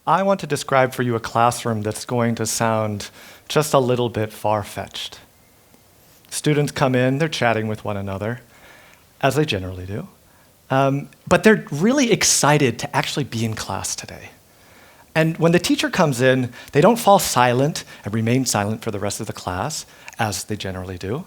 I want to describe for you a classroom that's going to sound just a little bit far-fetched. Students come in, they're chatting with one another, as they generally do, but they're really excited to actually be in class today. And when the teacher comes in, they don't fall silent and remain silent for the rest of the class, as they generally do,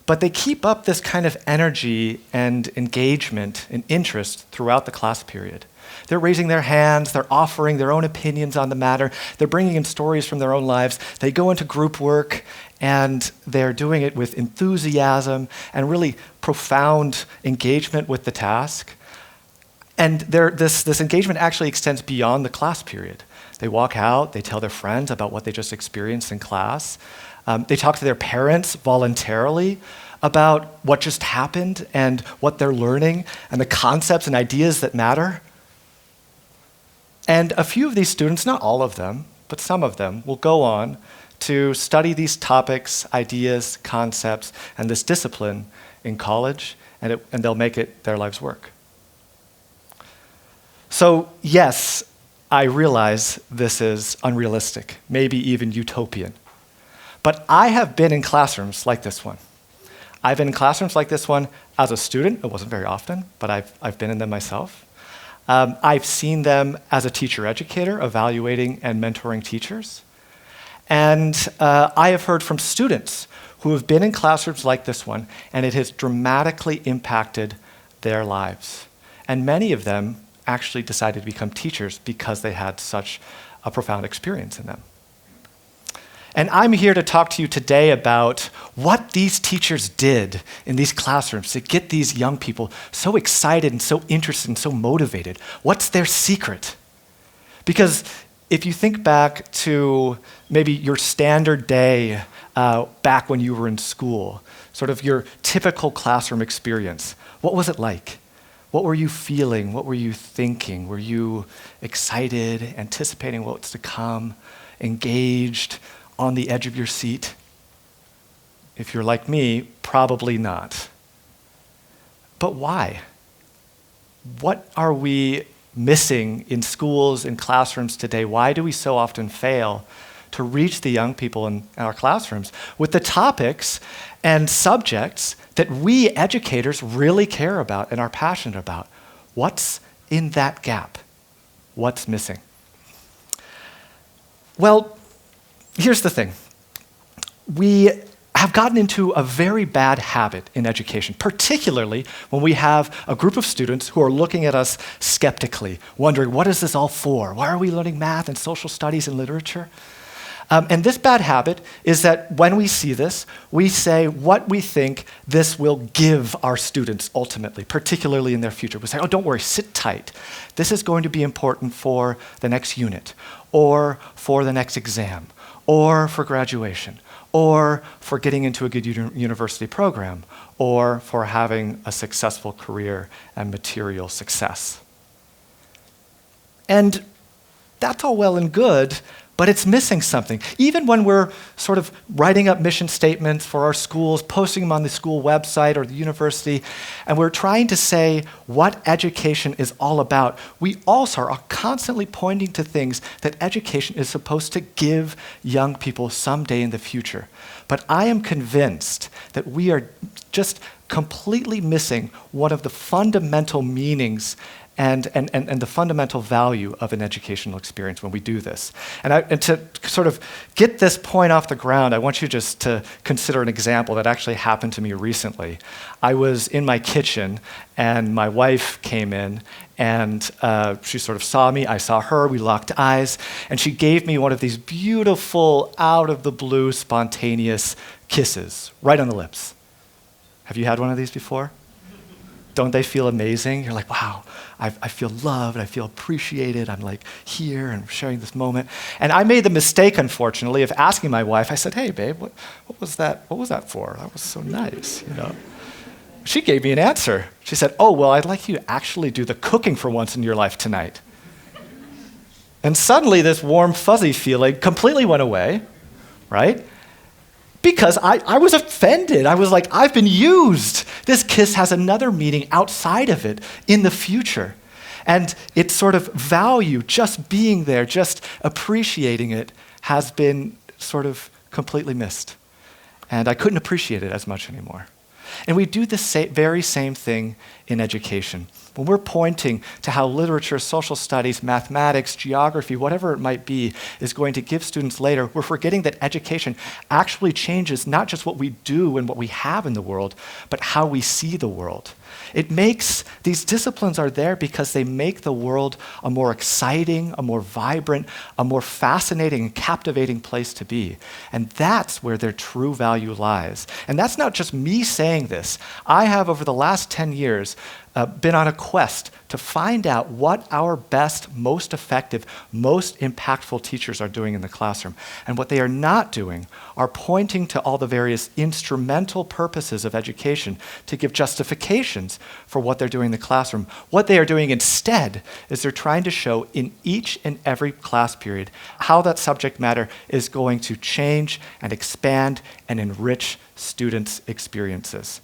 but they keep up this kind of energy and engagement and interest throughout the class period. They're raising their hands, they're offering their own opinions on the matter, they're bringing in stories from their own lives, they go into group work, and they're doing it with enthusiasm and really profound engagement with the task. And this engagement actually extends beyond the class period. They walk out, they tell their friends about what they just experienced in class. They talk to their parents voluntarily about what just happened and what they're learning and the concepts and ideas that matter. And a few of these students, not all of them, but some of them, will go on to study these topics, ideas, concepts, and this discipline in college, and they'll make it their life's work. So yes, I realize this is unrealistic, maybe even utopian. But I have been in classrooms like this one. I've been in classrooms like this one as a student. It wasn't very often, but I've been in them myself. I've seen them as a teacher-educator, evaluating and mentoring teachers. And I have heard from students who have been in classrooms like this one, and it has dramatically impacted their lives. And many of them actually decided to become teachers because they had such a profound experience in them. And I'm here to talk to you today about what these teachers did in these classrooms to get these young people so excited and so interested and so motivated. What's their secret? Because if you think back to maybe your standard day back when you were in school, sort of your typical classroom experience, what was it like? What were you feeling? What were you thinking? Were you excited, anticipating what's to come, engaged, on the edge of your seat? If you're like me, probably not. But why? What are we missing in schools and classrooms today? Why do we so often fail to reach the young people in our classrooms with the topics and subjects that we educators really care about and are passionate about? What's in that gap? What's missing? Well, here's the thing. We have gotten into a very bad habit in education, particularly when we have a group of students who are looking at us skeptically, wondering, what is this all for? Why are we learning math and social studies and literature? And this bad habit is that when we see this, we say what we think this will give our students ultimately, particularly in their future. We say, oh, don't worry, sit tight. This is going to be important for the next unit, or for the next exam, or for graduation, or for getting into a good university program, or for having a successful career and material success. And that's all well and good, but it's missing something. Even when we're sort of writing up mission statements for our schools, posting them on the school website or the university, and we're trying to say what education is all about, we also are constantly pointing to things that education is supposed to give young people someday in the future. But I am convinced that we are just completely missing one of the fundamental meanings and the fundamental value of an educational experience when we do this. And to sort of get this point off the ground, I want you just to consider an example that actually happened to me recently. I was in my kitchen, and my wife came in, and she sort of saw me, I saw her, we locked eyes, and she gave me one of these beautiful, out-of-the-blue, spontaneous kisses, right on the lips. Have you had one of these before? Don't they feel amazing? You're like, wow, I feel loved, I feel appreciated, I'm like here and sharing this moment. And I made the mistake, unfortunately, of asking my wife, I said, hey babe, what was that for? That was so nice, you know. She gave me an answer. She said, oh, well, I'd like you to actually do the cooking for once in your life tonight. And suddenly this warm, fuzzy feeling completely went away, right? Because I was offended. I was like, I've been used. This kiss has another meaning outside of it in the future. And its sort of value, just being there, just appreciating it, has been sort of completely missed. And I couldn't appreciate it as much anymore. And we do the very same thing in education. When we're pointing to how literature, social studies, mathematics, geography, whatever it might be, is going to give students later, we're forgetting that education actually changes not just what we do and what we have in the world, but how we see the world. These disciplines are there because they make the world a more exciting, a more vibrant, a more fascinating and captivating place to be. And that's where their true value lies. And that's not just me saying this. I have, over the last 10 years, been on a quest to find out what our best, most effective, most impactful teachers are doing in the classroom. And what they are not doing are pointing to all the various instrumental purposes of education to give justifications for what they're doing in the classroom. What they are doing instead is they're trying to show in each and every class period how that subject matter is going to change and expand and enrich students' experiences.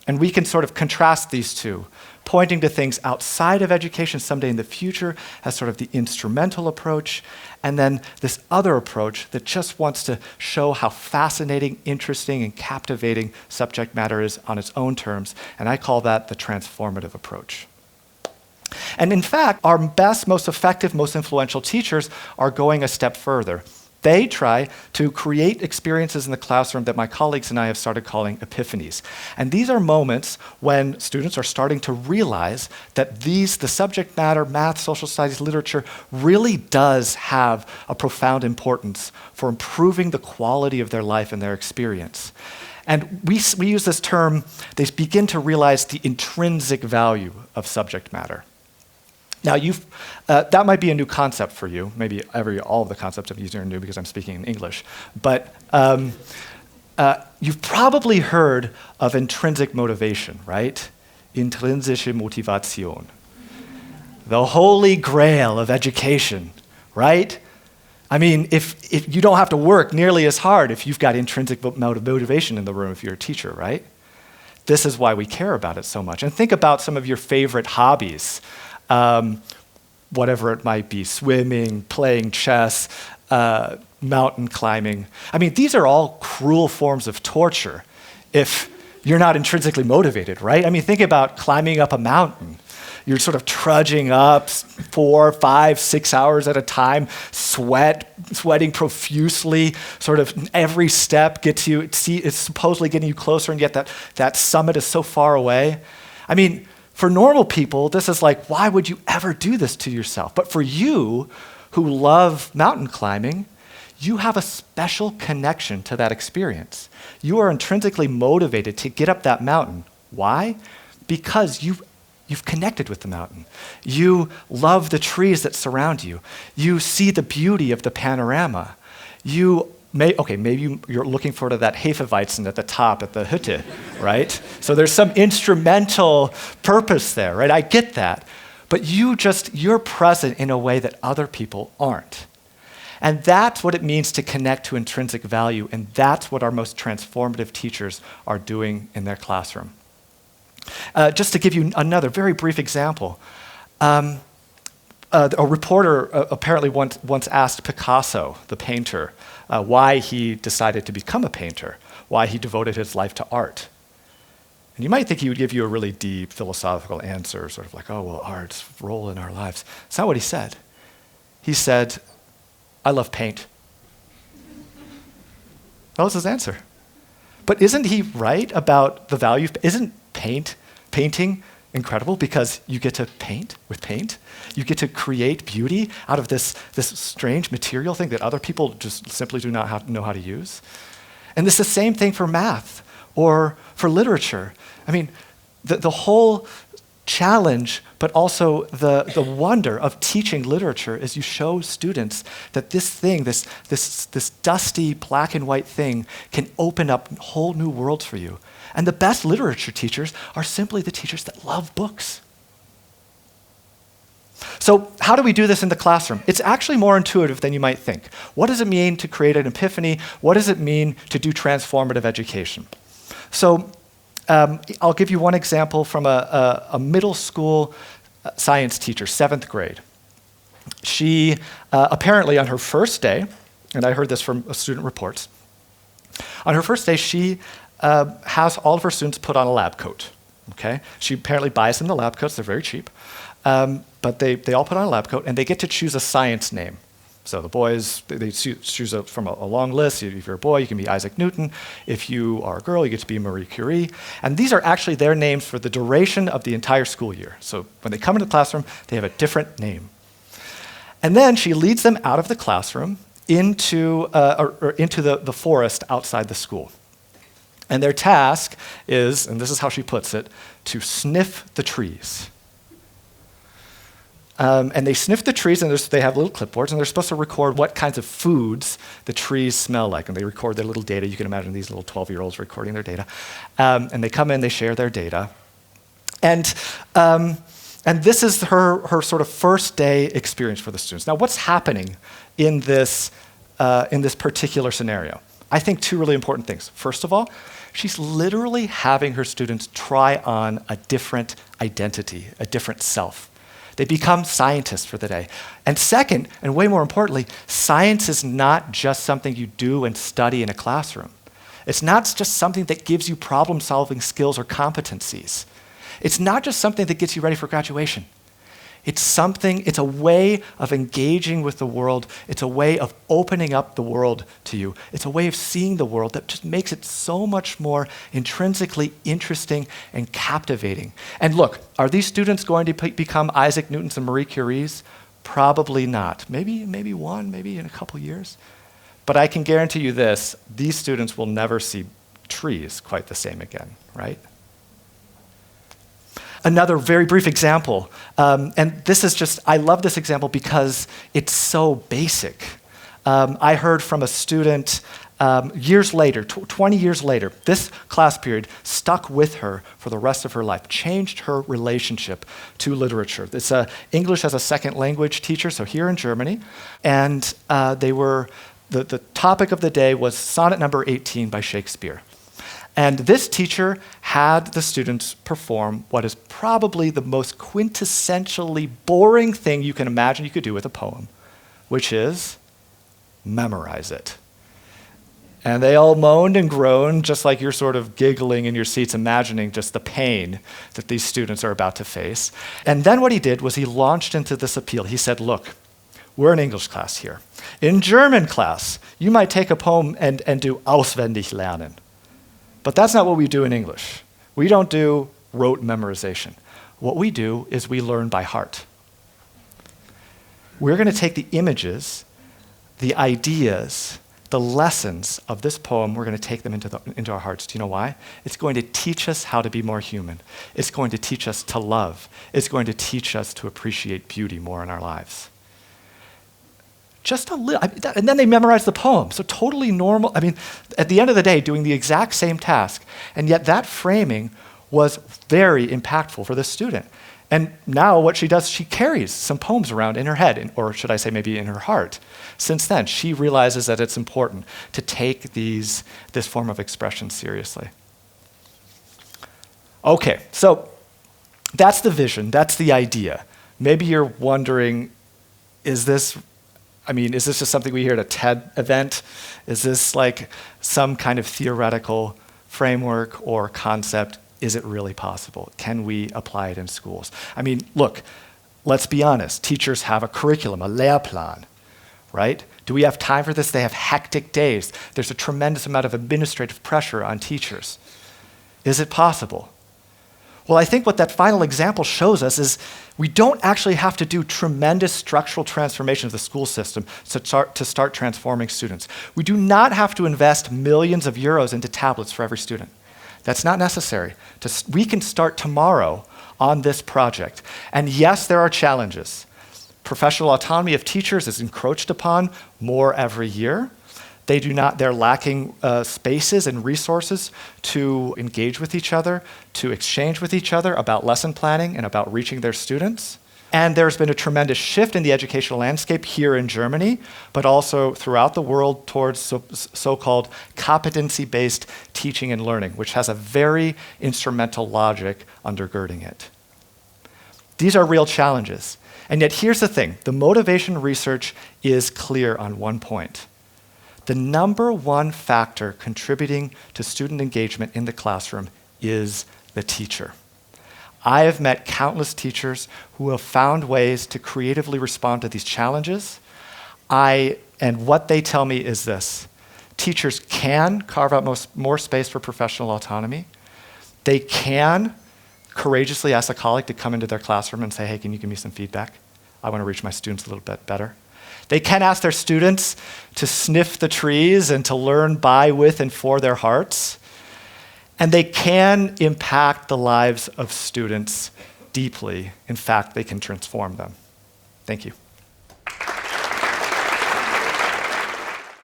And we can sort of contrast these two, pointing to things outside of education someday in the future as sort of the instrumental approach, and then this other approach that just wants to show how fascinating, interesting, and captivating subject matter is on its own terms, and I call that the transformative approach. And in fact, our best, most effective, most influential teachers are going a step further. They try to create experiences in the classroom that my colleagues and I have started calling epiphanies. And these are moments when students are starting to realize that the subject matter, math, social studies, literature, really does have a profound importance for improving the quality of their life and their experience. And we use this term, they begin to realize the intrinsic value of subject matter. Now, that might be a new concept for you. Maybe all of the concepts I'm using are new because I'm speaking in English. But you've probably heard of intrinsic motivation, right? Intrinsische Motivation. The holy grail of education, right? I mean, if you don't have to work nearly as hard if you've got intrinsic motivation in the room if you're a teacher, right? This is why we care about it so much. And think about some of your favorite hobbies. Whatever it might be, swimming, playing chess, mountain climbing. I mean, these are all cruel forms of torture if you're not intrinsically motivated, right? I mean, think about climbing up a mountain. You're sort of trudging up 4, 5, 6 hours at a time, sweating profusely, sort of every step it's supposedly getting you closer, and yet that summit is so far away. I mean, for normal people, this is like, why would you ever do this to yourself? But for you, who love mountain climbing, you have a special connection to that experience. You are intrinsically motivated to get up that mountain. Why? Because you've connected with the mountain. You love the trees that surround you. You see the beauty of the panorama. Maybe you're looking forward to that Hefeweizen at the top at the Hütte, right? So there's some instrumental purpose there, right? I get that. But you're present in a way that other people aren't. And that's what it means to connect to intrinsic value, and that's what our most transformative teachers are doing in their classroom. Just to give you another very brief example, a reporter apparently once asked Picasso, the painter, why he decided to become a painter, why he devoted his life to art. And you might think he would give you a really deep philosophical answer, sort of like, oh, well, art's role in our lives. That's not what he said. He said, I love paint. That was his answer. But isn't he right about the value? Isn't painting incredible because you get to paint with paint? You get to create beauty out of this strange material thing that other people just simply do not know how to use. And it's the same thing for math or for literature. I mean, the whole challenge, but also the wonder of teaching literature is you show students that this dusty black and white thing can open up whole new worlds for you. And the best literature teachers are simply the teachers that love books. So how do we do this in the classroom? It's actually more intuitive than you might think. What does it mean to create an epiphany? What does it mean to do transformative education? So I'll give you one example from a middle school science teacher, 7th grade. She apparently on her first day, and I heard this from student reports, on her first day she has all of her students put on a lab coat. Okay? She apparently buys them the lab coats, they're very cheap, but they all put on a lab coat and they get to choose a science name. So the boys, they choose from a long list. If you're a boy, you can be Isaac Newton. If you are a girl, you get to be Marie Curie. And these are actually their names for the duration of the entire school year. So when they come into the classroom, they have a different name. And then she leads them out of the classroom into the forest outside the school. And their task is, and this is how she puts it, to sniff the trees. And they sniff the trees, and they have little clipboards, and they're supposed to record what kinds of foods the trees smell like. And they record their little data. You can imagine these little 12-year-olds recording their data. And they come in, they share their data. And this is her sort of first day experience for the students. Now, what's happening in this particular scenario? I think two really important things. First of all, she's literally having her students try on a different identity, a different self. They become scientists for the day. And second, and way more importantly, science is not just something you do and study in a classroom. It's not just something that gives you problem-solving skills or competencies. It's not just something that gets you ready for graduation. It's a way of engaging with the world. It's a way of opening up the world to you. It's a way of seeing the world that just makes it so much more intrinsically interesting and captivating. And look, are these students going to become Isaac Newtons and Marie Curies? Probably not. Maybe one, maybe in a couple years. But I can guarantee you this, these students will never see trees quite the same again, right? Another very brief example, and this is just, I love this example because it's so basic. I heard from a student years later, 20 years later, this class period stuck with her for the rest of her life, changed her relationship to literature. It's a English as a second language teacher, so here in Germany, and the topic of the day was Sonnet number 18 by Shakespeare. And this teacher had the students perform what is probably the most quintessentially boring thing you can imagine you could do with a poem, which is memorize it. And they all moaned and groaned, just like you're sort of giggling in your seats, imagining just the pain that these students are about to face. And then what he did was he launched into this appeal. He said, look, we're an English class here. In German class, you might take a poem and do auswendig lernen. But that's not what we do in English. We don't do rote memorization. What we do is we learn by heart. We're going to take the images, the ideas, the lessons of this poem, we're going to take them into our hearts. Do you know why? It's going to teach us how to be more human. It's going to teach us to love. It's going to teach us to appreciate beauty more in our lives. Just a little, and then they memorize the poem. So totally normal. I mean, at the end of the day, doing the exact same task, and yet that framing was very impactful for this student. And now what she does, she carries some poems around in her head, or should I say maybe in her heart. Since then, she realizes that it's important to take this form of expression seriously. Okay, so that's the vision, that's the idea. Maybe you're wondering, is this just something we hear at a TED event? Is this like some kind of theoretical framework or concept? Is it really possible? Can we apply it in schools? I mean, look, let's be honest. Teachers have a curriculum, a Lehrplan, right? Do we have time for this? They have hectic days. There's a tremendous amount of administrative pressure on teachers. Is it possible? Well, I think what that final example shows us is we don't actually have to do tremendous structural transformation of the school system to start transforming students. We do not have to invest millions of euros into tablets for every student. That's not necessary. We can start tomorrow on this project. And yes, there are challenges. Professional autonomy of teachers is encroached upon more every year. They're lacking spaces and resources to engage with each other, to exchange with each other about lesson planning and about reaching their students. And there's been a tremendous shift in the educational landscape here in Germany, but also throughout the world towards so-called competency-based teaching and learning, which has a very instrumental logic undergirding it. These are real challenges. And yet here's the thing, the motivation research is clear on one point. The number one factor contributing to student engagement in the classroom is the teacher. I have met countless teachers who have found ways to creatively respond to these challenges. And what they tell me is this: teachers can carve out more space for professional autonomy. They can courageously ask a colleague to come into their classroom and say, hey, can you give me some feedback? I want to reach my students a little bit better. They can ask their students to sniff the trees and to learn by, with, and for their hearts. And they can impact the lives of students deeply. In fact, they can transform them. Thank you.